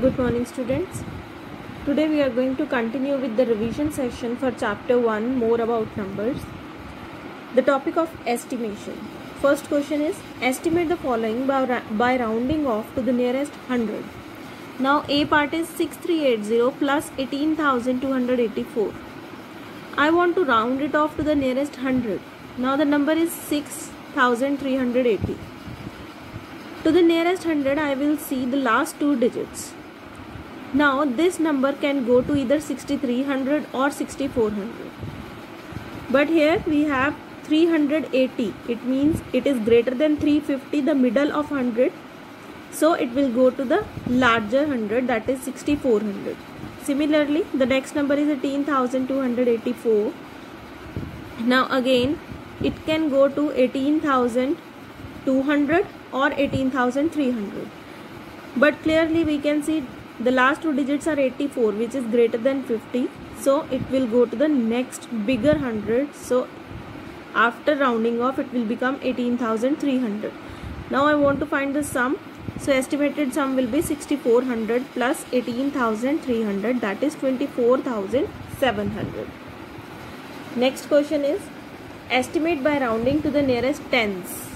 Good morning students. Today we are going to continue with the revision session for chapter 1, more about numbers. The topic of estimation. First question is estimate the following by rounding off to the nearest 100. Now A part is 6380 plus 18,284. I want to round it off to the nearest 100. Now the number is 6,380. To the nearest 100 I will see the last two digits. Now this number can go to either 6300 or 6400. But here we have 380. It means it is greater than 350, the middle of 100. So it will go to the larger 100, that is 6400. Similarly, the next number is 18,284. Now again it can go to 18,200 or 18,300. But clearly we can see the last two digits are 84, which is greater than 50. So it will go to the next bigger 100. So after rounding off it will become 18,300. Now I want to find the sum. So estimated sum will be 6400 plus 18,300, that is 24,700. Next question is estimate by rounding to the nearest tens.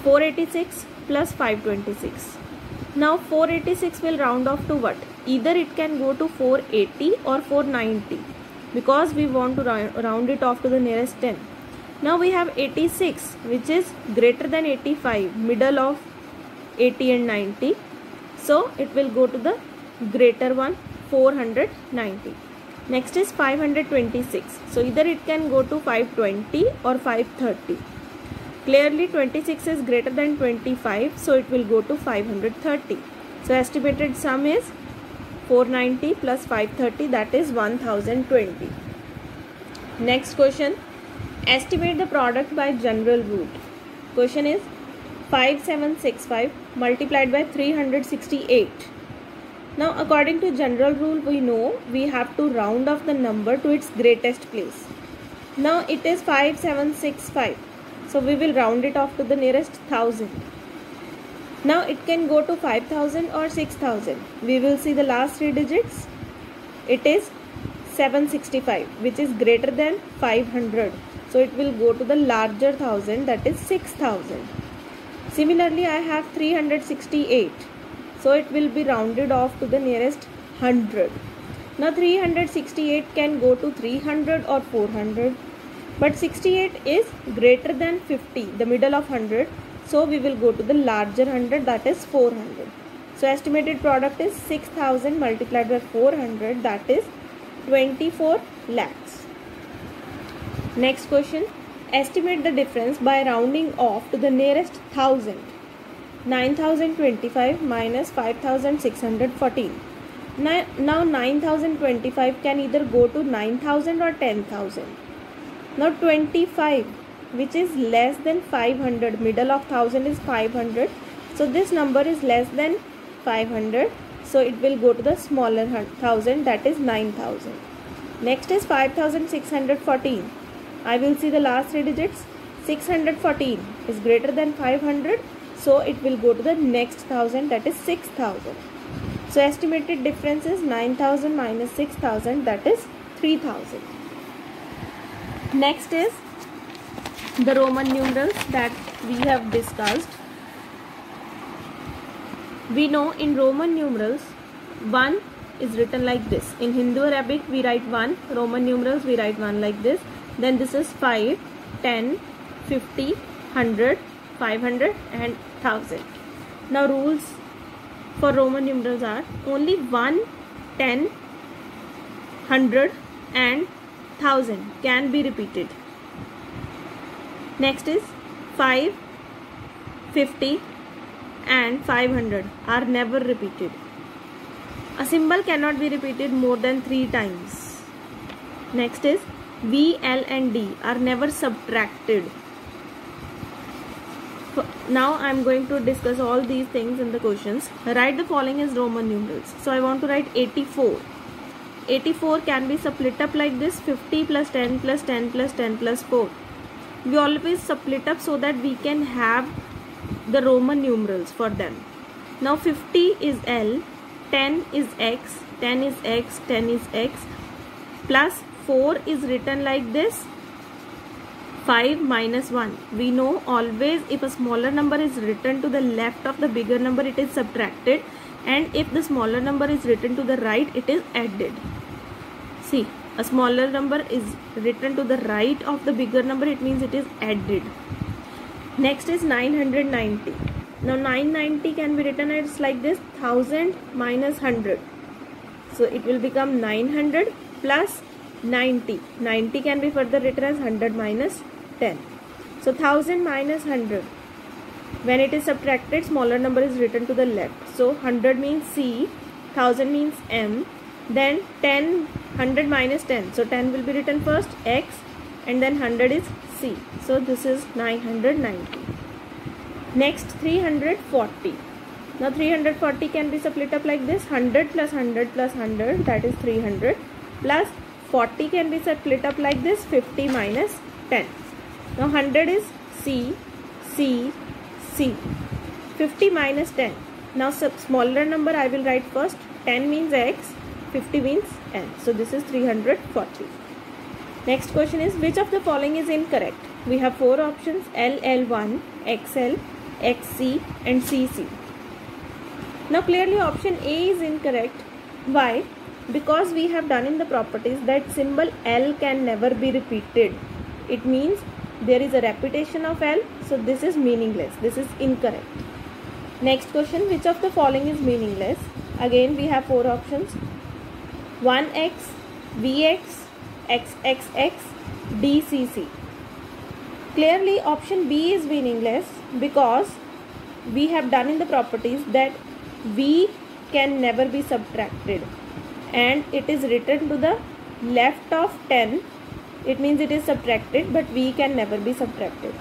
486 plus 526. Now 486 will round off to what? Either it can go to 480 or 490, because we want to round it off to the nearest 10. Now we have 86, which is greater than 85, middle of 80 and 90. So it will go to the greater one, 490. Next is 526. So either it can go to 520 or 530. Clearly 26 is greater than 25, so it will go to 530. So estimated sum is 490 plus 530, that is 1020. Next question, estimate the product by general rule. Question is 5765 multiplied by 368. Now according to general rule we know we have to round off the number to its greatest place. Now it is 5765. So we will round it off to the nearest 1000. Now it can go to 5000 or 6000. We will see the last three digits. It is 765, which is greater than 500. So it will go to the larger 1000, that is 6000. Similarly, I have 368. So it will be rounded off to the nearest 100. Now 368 can go to 300 or 400. But 68 is greater than 50, the middle of 100. So we will go to the larger 100, that is 400. So estimated product is 6000 multiplied by 400, that is 24 lakhs. Next question, estimate the difference by rounding off to the nearest 1000. 9025 minus 5614. Now 9025 can either go to 9000 or 10,000. Now 25, which is less than 500, middle of 1000 is 500. So this number is less than 500. So it will go to the smaller 1000, that is 9000. Next is 5614. I will see the last three digits. 614 is greater than 500. So it will go to the next 1000, that is 6000. So estimated difference is 9000 minus 6000, that is 3000. Next is the Roman numerals that we have discussed. We know in Roman numerals 1 is written like this. In Hindu Arabic we write 1, Roman numerals we write 1 like this. Then this is 5, 10, 50, 100, 500 and 1000. Now rules for Roman numerals are only 1, 10, 100 and 1000 can be repeated. Next is 5, 50 and 500 are never repeated. A symbol cannot be repeated more than 3 times. Next is V, L and D are never subtracted. Now I am going to discuss all these things in the questions. Write the following as Roman numerals. So I want to write 84. 84 can be split up like this: 50 plus 10 plus 10 plus 10 plus 4. We always split up so that we can have the Roman numerals for them. Now 50 is L, 10 is x, 10 is x, 10 is x, plus 4 is written like this, 5 minus 1. We know always if a smaller number is written to the left of the bigger number, it is subtracted, and if the smaller number is written to the right, it is added. See, a smaller number is written to the right of the bigger number, it means it is added. Next is 990. Now 990 can be written as like this, 1000 minus 100. So it will become 900 plus 90. 90 can be further written as 100 minus 10. So 1000 minus 100. When it is subtracted, smaller number is written to the left. So 100 means C, 1000 means M. Then 10, 100 minus 10. So 10 will be written first, X, and then 100 is C. So this is 990. Next 340. Now 340 can be split up like this, 100 plus 100 plus 100, that is 300, plus 40 can be split up like this, 50 minus 10. Now 100 is C, C, C. 50 minus 10. Now smaller number I will write first, 10 means X, 50 means N. So this is 340. Next question is, which of the following is incorrect? We have 4 options, LL1, XL, XC and CC. Now clearly option A is incorrect. Why? Because we have done in the properties that symbol L can never be repeated. It means there is a repetition of L, so this is meaningless. This is incorrect. Next question, which of the following is meaningless? Again we have 4 options, 1x, Vx, XXX, DCC. Clearly option B is meaningless because we have done in the properties that V can never be subtracted and it is written to the left of 10. It means it is subtracted, but V can never be subtracted.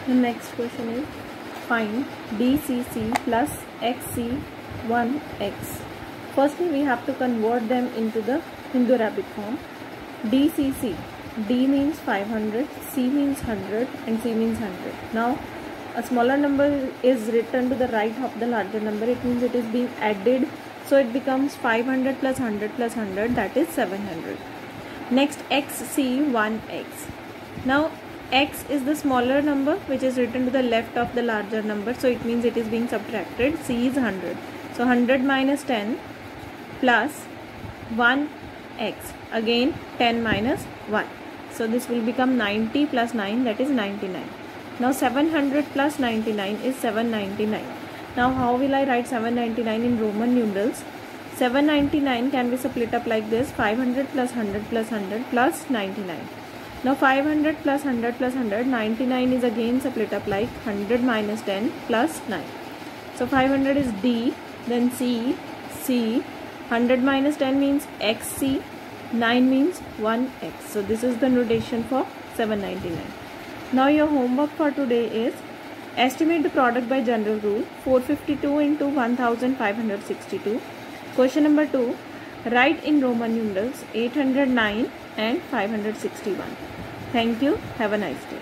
The next question is, find DCC plus XC1X. Firstly, we have to convert them into the Hindu-Arabic form. DCC, D means 500, C means 100 and C means 100. Now, a smaller number is written to the right of the larger number. It means it is being added. So, it becomes 500 plus 100 plus 100, that is 700. Next, XC1X. Now, X is the smaller number which is written to the left of the larger number. So, it means it is being subtracted. C is 100. So, 100 minus 10 plus 1x. Again 10 minus 1. So, this will become 90 plus 9, that is 99. Now, 700 plus 99 is 799. Now, how will I write 799 in Roman numerals? 799 can be split up like this, 500 plus 100 plus 100 plus 99. Now 500 plus 100 plus 100, 99 is again split up like 100 minus 10 plus 9. So 500 is D, then C, C, 100 minus 10 means XC, 9 means 1X. So this is the notation for 799. Now your homework for today is, estimate the product by general rule, 452 into 1562. Question number 2, write in Roman numerals 809 and 561. Thank you. Have a nice day.